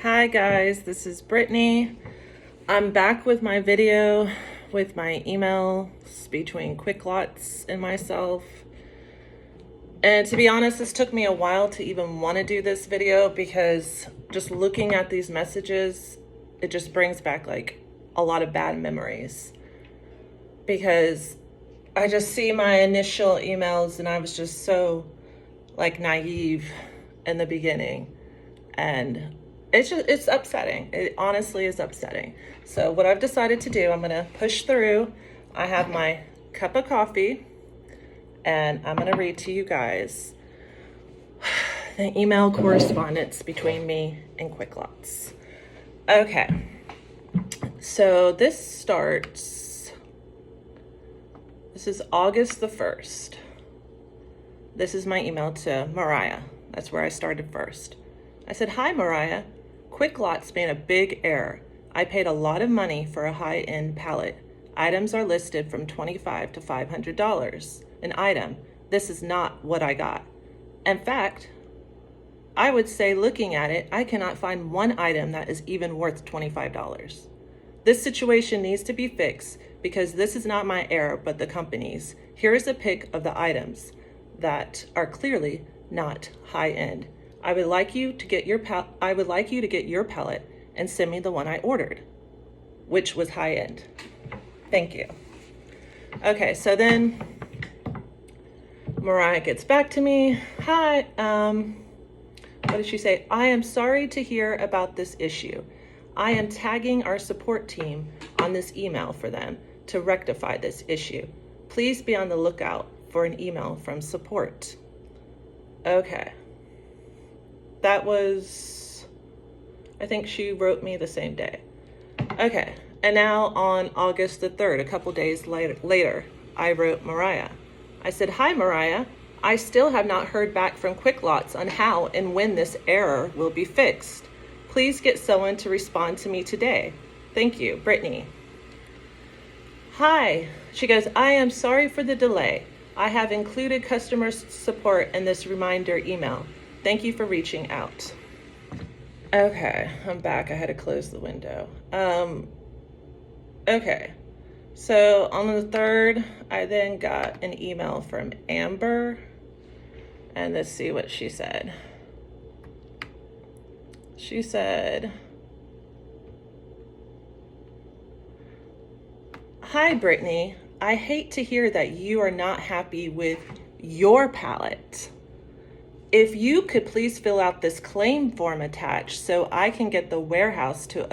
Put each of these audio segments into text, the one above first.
Hi guys, this is Brittany. I'm back with my video with my emails between Quicklotz and myself. And to be honest, this took me a while to even want to do this video because just looking at these messages, it just brings back like a lot of bad memories. Because I just see my initial emails and I was just so like naive in the beginning. And it's upsetting. It honestly is upsetting. So what I've decided to do, I'm gonna push through. I have my cup of coffee and I'm gonna read to you guys the email correspondence between me and Quicklotz. Okay, so this is August the 1st. This is my email to Mariah. That's where I started first. I said, "Hi, Mariah. Quicklotz made a big error. I paid a lot of money for a high-end pallet. Items are listed from $25 to $500 an item. This is not what I got. In fact, I would say looking at it, I cannot find one item that is even worth $25. This situation needs to be fixed because this is not my error, but the company's. Here is a pic of the items that are clearly not high-end. I would like you to get your pallet and send me the one I ordered, which was high-end. Thank you." Okay, so then Mariah gets back to me. "Hi, what did she say? I am sorry to hear about this issue. I am tagging our support team on this email for them to rectify this issue. Please be on the lookout for an email from support." Okay. That was, I think she wrote me the same day. Okay, and now on August the 3rd, a couple days later, I wrote Mariah. I said, "Hi, Mariah. I still have not heard back from Quicklotz on how and when this error will be fixed. Please get someone to respond to me today. Thank you, Brittany." "Hi." She goes, "I am sorry for the delay. I have included customer support in this reminder email. Thank you for reaching out." Okay, I'm back. I had to close the window. Okay, so on the 3rd, I then got an email from Amber, and let's see what she said. She said, "Hi, Brittany. I hate to hear that you are not happy with your pallet. If you could please fill out this claim form attached so I can get the warehouse to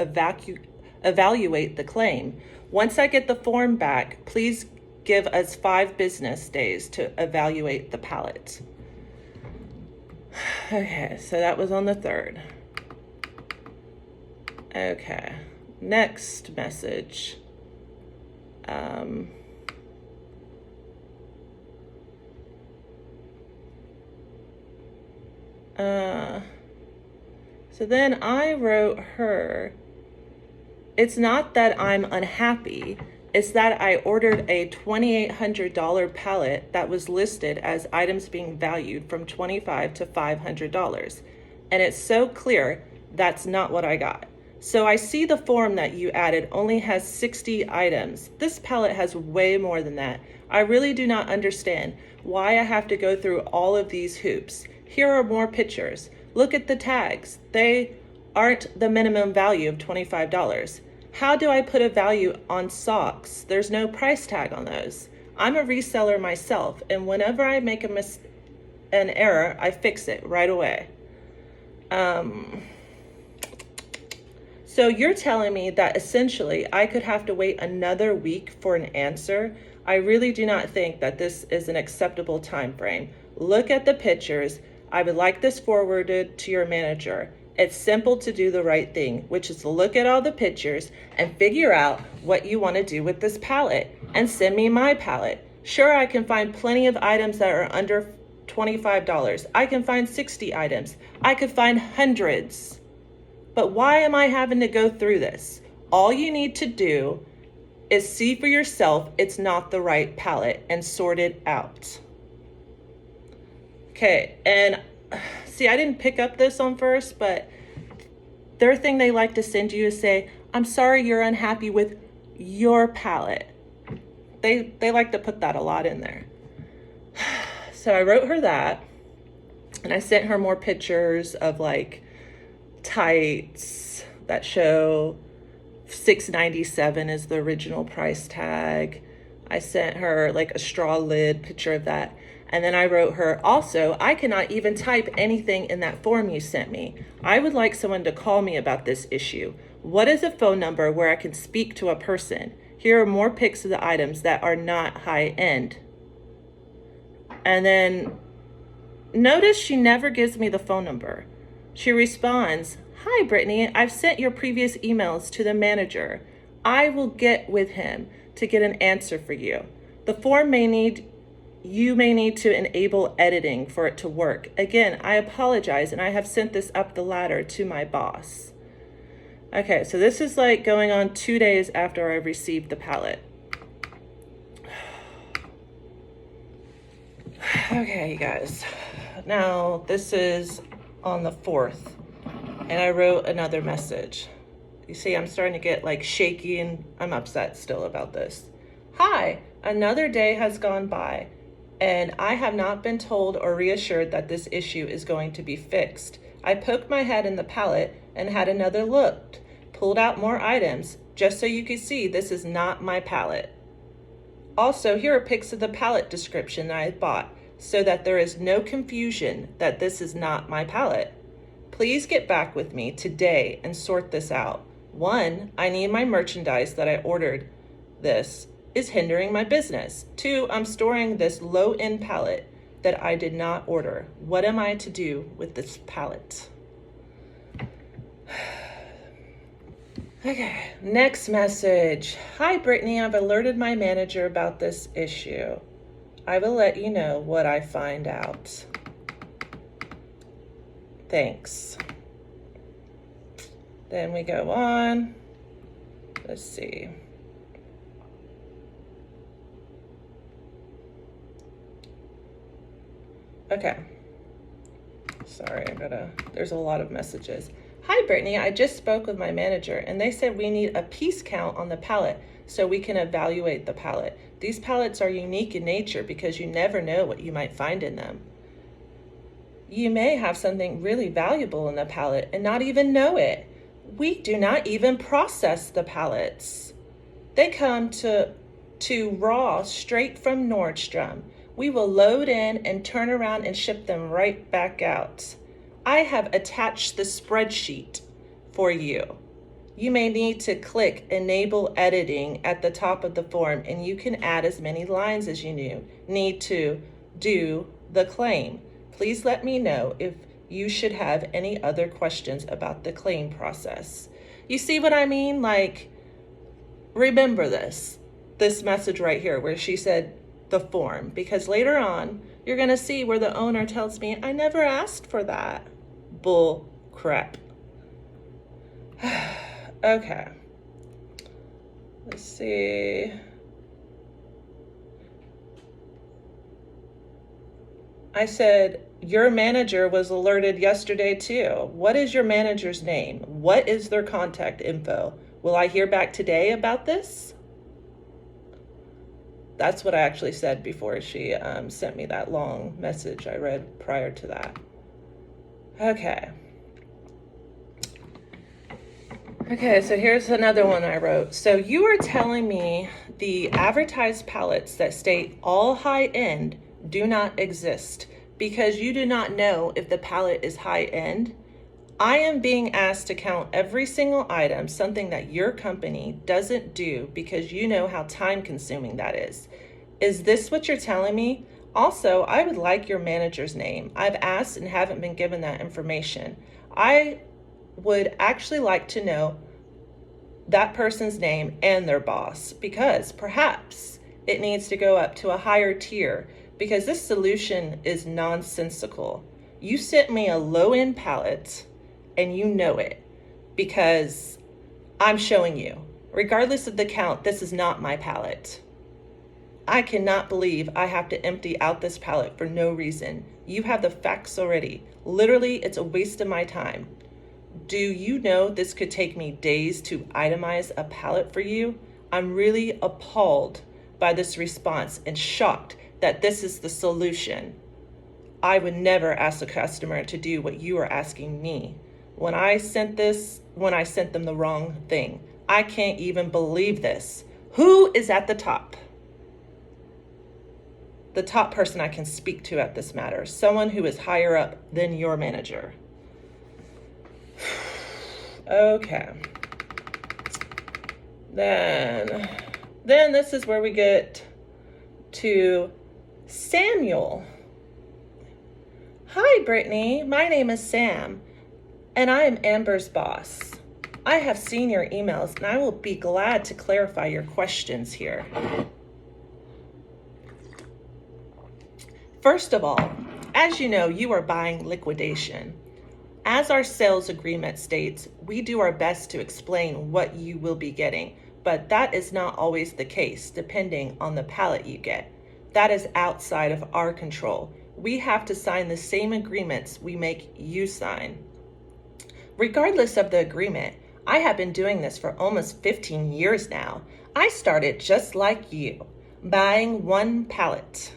evaluate the claim. Once I get the form back, please give us 5 business days to evaluate the pallet." Okay, so that was on the 3rd. Okay, next message. So then I wrote her, "It's not that I'm unhappy. It's that I ordered a $2,800 pallet that was listed as items being valued from $25 to $500. And it's so clear that's not what I got. So I see the form that you added only has 60 items. This pallet has way more than that. I really do not understand why I have to go through all of these hoops. Here are more pictures. Look at the tags. They aren't the minimum value of $25. How do I put a value on socks? There's no price tag on those. I'm a reseller myself, and whenever I make an error, I fix it right away. So you're telling me that essentially I could have to wait another week for an answer? I really do not think that this is an acceptable time frame. Look at the pictures. I would like this forwarded to your manager. It's simple to do the right thing, which is to look at all the pictures and figure out what you want to do with this pallet and send me my pallet. Sure, I can find plenty of items that are under $25. I can find 60 items. I could find hundreds. But why am I having to go through this? All you need to do is see for yourself it's not the right pallet and sort it out." Okay, and see, I didn't pick up this on first, but Their thing they like to send you is say, I'm sorry you're unhappy with your palette. They like to put that a lot in there. So I wrote her that, and I sent her more pictures of like tights that show $6.97 is the original price tag. I sent her like a straw lid picture of that. And then I wrote her, also, I cannot even type anything in that form you sent me. I would like someone to call me about this issue. What is a phone number where I can speak to a person? Here are more pics of the items that are not high end. And then notice she never gives me the phone number. She responds, hi, Brittany, I've sent your previous emails to the manager. I will get with him to get an answer for you. The form you may need to enable editing for it to work. Again, I apologize, and I have sent this up the ladder to my boss. Okay, so this is like going on 2 days after I received the pallet. Okay, you guys. Now, this is on the 4th, and I wrote another message. You see, I'm starting to get like shaky, and I'm upset still about this. Hi, another day has gone by, and I have not been told or reassured that this issue is going to be fixed. I poked my head in the pallet and had another look, pulled out more items, just so you can see this is not my pallet. Also, here are pics of the pallet description that I bought, so that there is no confusion that this is not my pallet. Please get back with me today and sort this out. 1, I need my merchandise that I ordered. This is hindering my business. 2, I'm storing this low-end pallet that I did not order. What am I to do with this pallet? Okay, next message. Hi, Brittany, I've alerted my manager about this issue. I will let you know what I find out. Thanks. Then we go on. Let's see. Okay. Sorry, there's a lot of messages. Hi, Brittany, I just spoke with my manager and they said we need a piece count on the pallet so we can evaluate the pallet. These pallets are unique in nature because you never know what you might find in them. You may have something really valuable in the pallet and not even know it. We do not even process the pallets. They come to raw straight from Nordstrom. We will load in and turn around and ship them right back out. I have attached the spreadsheet for you. You may need to click Enable Editing at the top of the form, and you can add as many lines as you need to do the claim. Please let me know if you should have any other questions about the claim process. You see what I mean? Like, remember this message right here where she said the form, because later on you're going to see where the owner tells me, I never asked for that. Bull crap. Okay. Let's see. I said, your manager was alerted yesterday too. What is your manager's name? What is their contact info? Will I hear back today about this? That's what I actually said before she sent me that long message I read prior to that. Okay. Okay, so here's another one I wrote. So you are telling me the advertised pallets that state all high end do not exist because you do not know if the pallet is high end? I am being asked to count every single item, something that your company doesn't do because you know how time consuming that is. Is this what you're telling me? Also, I would like your manager's name. I've asked and haven't been given that information. I would actually like to know that person's name and their boss because perhaps it needs to go up to a higher tier because this solution is nonsensical. You sent me a low-end pallet and you know it because I'm showing you. Regardless of the count, this is not my pallet. I cannot believe I have to empty out this pallet for no reason. You have the facts already. Literally, it's a waste of my time. Do you know this could take me days to itemize a pallet for you? I'm really appalled by this response and shocked that this is the solution. I would never ask a customer to do what you are asking me. When I sent them the wrong thing. I can't even believe this. Who is at the top? The top person I can speak to at this matter. Someone who is higher up than your manager. Okay. Then this is where we get to Samuel. Hi, Brittany. My name is Sam, and I am Amber's boss. I have seen your emails, and I will be glad to clarify your questions here. First of all, as you know, you are buying liquidation. As our sales agreement states, we do our best to explain what you will be getting, but that is not always the case, depending on the pallet you get. That is outside of our control. We have to sign the same agreements we make you sign. Regardless of the agreement, I have been doing this for almost 15 years now. I started just like you, buying one pallet.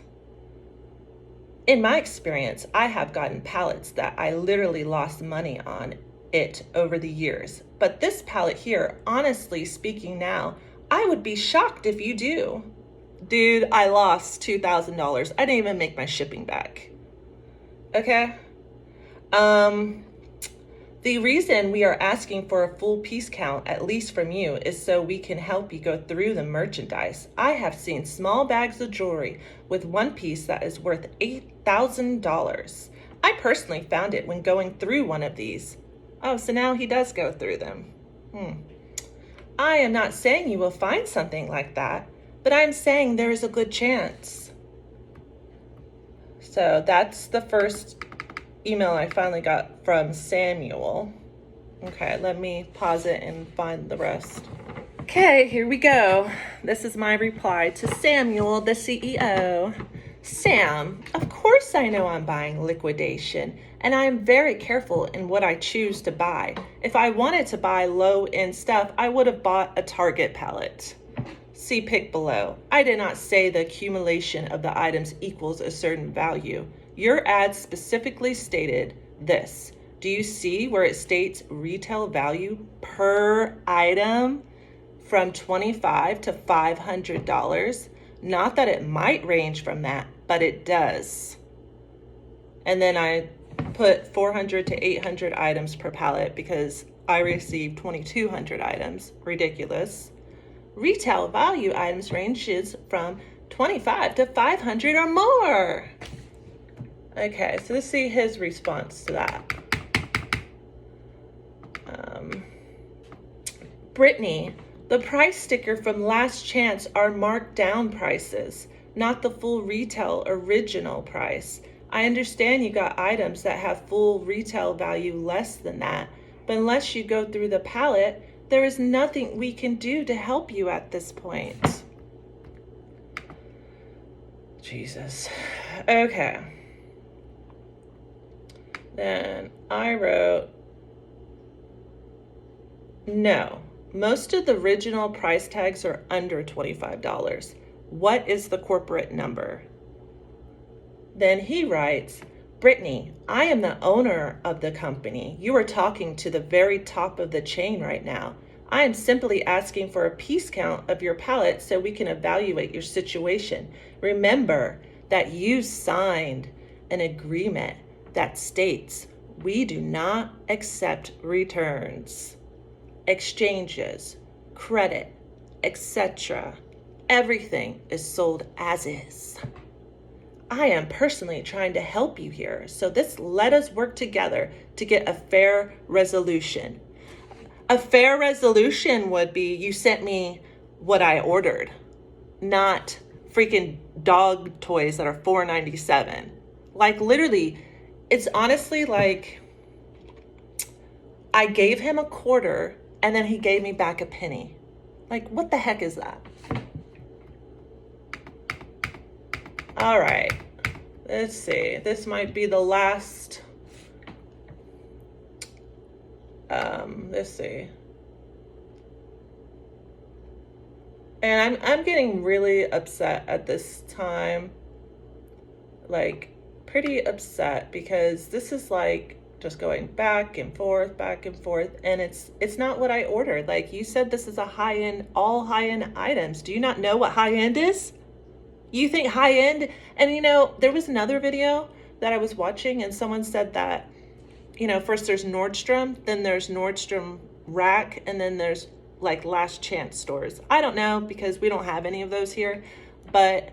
In my experience, I have gotten pallets that I literally lost money on it over the years. But this pallet here, honestly speaking now, I would be shocked if you do. Dude, I lost $2,000. I didn't even make my shipping back. Okay? The reason we are asking for a full piece count, at least from you, is so we can help you go through the merchandise. I have seen small bags of jewelry with one piece that is worth $8,000. I personally found it when going through one of these. Oh, so now he does go through them. I am not saying you will find something like that, but I'm saying there is a good chance. So that's the first email I finally got from Samuel. Okay, let me pause it and find the rest. Okay, here we go. This is my reply to Samuel, the CEO. Sam, of course I know I'm buying liquidation, and I am very careful in what I choose to buy. If I wanted to buy low-end stuff, I would have bought a Target pallet. See pic below. I did not say the accumulation of the items equals a certain value. Your ad specifically stated this. Do you see where it states retail value per item from $25 to $500? Not that it might range from that, but it does. And then I put 400 to 800 items per pallet because I received 2,200 items. Ridiculous. Retail value items ranges from 25 to 500 or more. Okay, so let's see his response to that. Brittany, the price sticker from Last Chance are marked down prices, not the full retail original price. I understand you got items that have full retail value less than that, but unless you go through the pallet, there is nothing we can do to help you at this point. Jesus. Okay. Then I wrote, no, most of the original price tags are under $25. What is the corporate number? Then he writes, Brittany, I am the owner of the company. You are talking to the very top of the chain right now. I am simply asking for a piece count of your pallet so we can evaluate your situation. Remember that you signed an agreement that states we do not accept returns, exchanges, credit, etc. Everything is sold as is. I am personally trying to help you here, so let us work together to get a fair resolution. A fair resolution would be you sent me what I ordered, not freaking dog toys that are $4.97. Like literally, it's honestly like I gave him a quarter and then he gave me back a penny. Like, what the heck is that? All right, let's see. This might be the last Let's see. And I'm getting really upset at this time. Like, pretty upset, because this is like just going back and forth, and it's not what I ordered. Like, you said this is a high-end, all high-end items. Do you not know what high-end is? You think high-end? And you know, there was another video that I was watching, and someone said that, you know, first there's Nordstrom, then there's Nordstrom Rack, and then there's like last chance stores. I don't know, because we don't have any of those here. But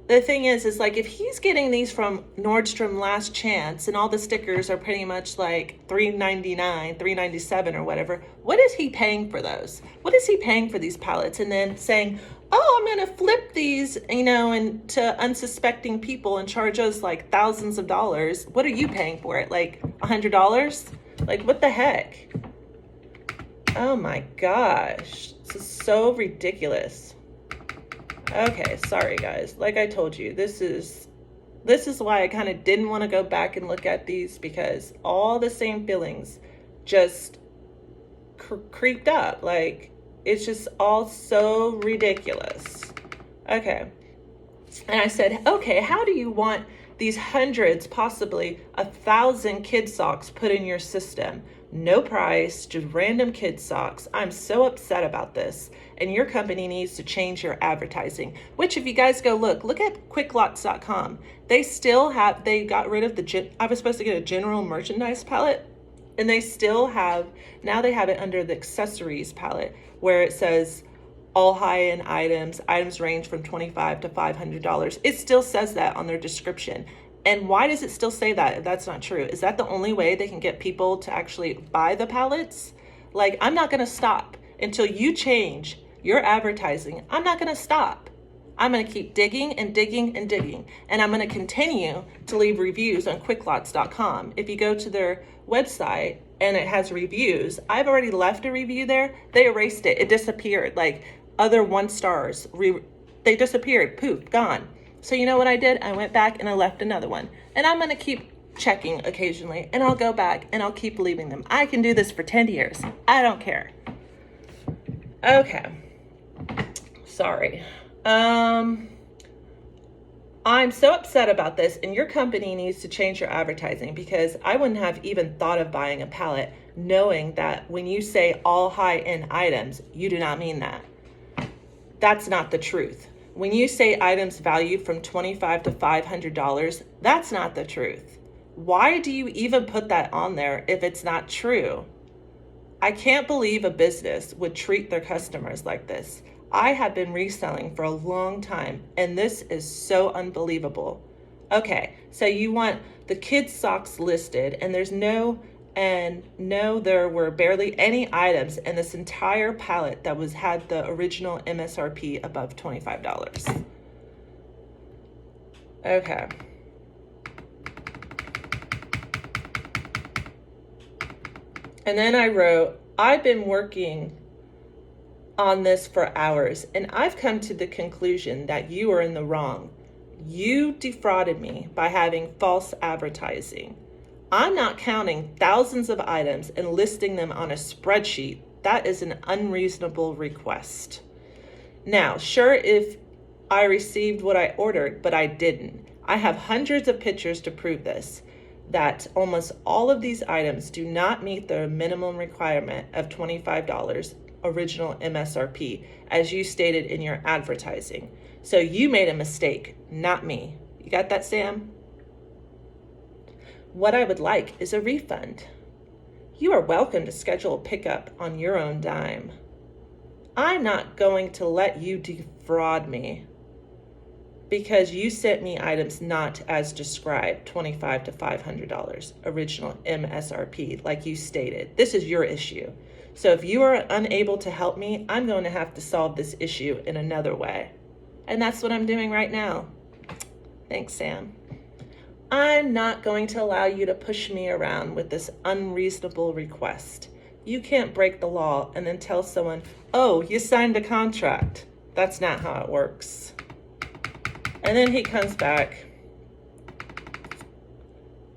the thing is like, if he's getting these from Nordstrom Last Chance and all the stickers are pretty much like $3.99, $3.97 or whatever, what is he paying for those? What is he paying for these pallets? And then saying, oh, I'm gonna flip these, you know, and to unsuspecting people and charge us like thousands of dollars. What are you paying for it? Like $100? Like, what the heck? Oh my gosh, this is so ridiculous. Okay, sorry guys. Like I told you, this is why I kind of didn't want to go back and look at these, because all the same feelings just creeped up. Like, it's just all so ridiculous. Okay. And I said, okay, how do you want these hundreds, possibly 1,000 kid socks put in your system? No price, just random kid socks. I'm so upset about this. And your company needs to change your advertising. Which, if you guys go look at quicklotz.com. They got rid of I was supposed to get a general merchandise palette. And they still have, now they have it under the accessories palette, where it says all high-end items range from $25 to $500. It still says that on their description. And why does it still say that if that's not true? Is that the only way they can get people to actually buy the pallets? Like, I'm not gonna stop until you change your advertising. I'm not gonna stop. I'm gonna keep digging and digging and digging. And I'm gonna continue to leave reviews on quicklotz.com. If you go to their website and it has reviews, I've already left a review there. They erased it, it disappeared. Like, other 1 stars, they disappeared, poof, gone. So you know what I did? I went back and I left another one. And I'm gonna keep checking occasionally, and I'll go back and I'll keep leaving them. I can do this for 10 years. I don't care. Okay. Sorry. I'm so upset about this, and your company needs to change your advertising, because I wouldn't have even thought of buying a pallet knowing that when you say all high-end items, you do not mean that. That's not the truth. When you say items valued from $25 to $500, that's not the truth. Why do you even put that on there if it's not true? I can't believe a business would treat their customers like this. I have been reselling for a long time, and this is so unbelievable. Okay, so you want the kids' socks listed, and there were barely any items in this entire pallet that had the original MSRP above $25. Okay. And then I wrote, I've been working on this for hours, and I've come to the conclusion that you are in the wrong. You defrauded me by having false advertising. I'm not counting thousands of items and listing them on a spreadsheet. That is an unreasonable request. Now, sure, if I received what I ordered, but I didn't. I have hundreds of pictures to prove this, that almost all of these items do not meet the minimum requirement of $25 original MSRP, as you stated in your advertising. So you made a mistake, not me. You got that, Sam? What I would like is a refund. You are welcome to schedule a pickup on your own dime. I'm not going to let you defraud me, because you sent me items not as described, $25 to $500 original MSRP, like you stated. This is your issue. So if you are unable to help me, I'm going to have to solve this issue in another way. And that's what I'm doing right now. Thanks, Sam. I'm not going to allow you to push me around with this unreasonable request. You can't break the law and then tell someone, oh, you signed a contract. That's not how it works. And then he comes back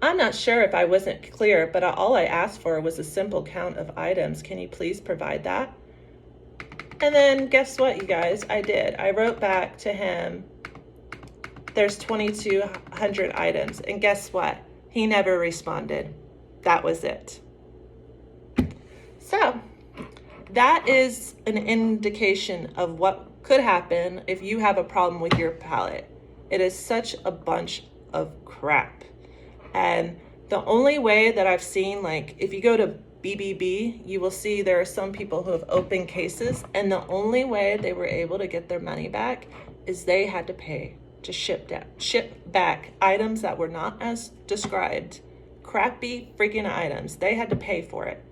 I'm not sure if I wasn't clear, but all I asked for was a simple count of items. Can you please provide that? And then guess what, you guys? I did. I wrote back to him, there's 2,200 items. And guess what? He never responded. That was it. So that is an indication of what could happen if you have a problem with your palette. It is such a bunch of crap. And the only way that I've seen, like if you go to BBB, you will see there are some people who have opened cases, and the only way they were able to get their money back is they had to pay to ship back items that were not as described, crappy freaking items. They had to pay for it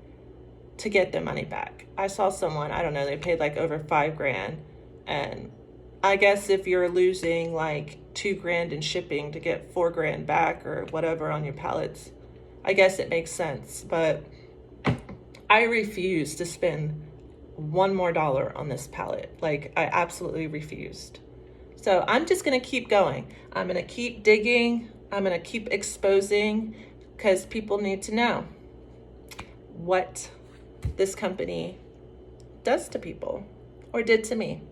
to get their money back. I saw someone, I don't know, they paid like over $5,000, and I guess if you're losing like $2,000 in shipping to get $4,000 back or whatever on your pallets, I guess it makes sense. But I refuse to spend $1 more on this pallet. Like, I absolutely refused. So I'm just gonna keep going. I'm gonna keep digging. I'm gonna keep exposing, because people need to know what this company does to people, or did to me.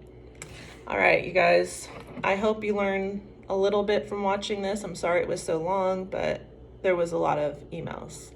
All right, you guys, I hope you learned a little bit from watching this. I'm sorry it was so long, but there was a lot of emails.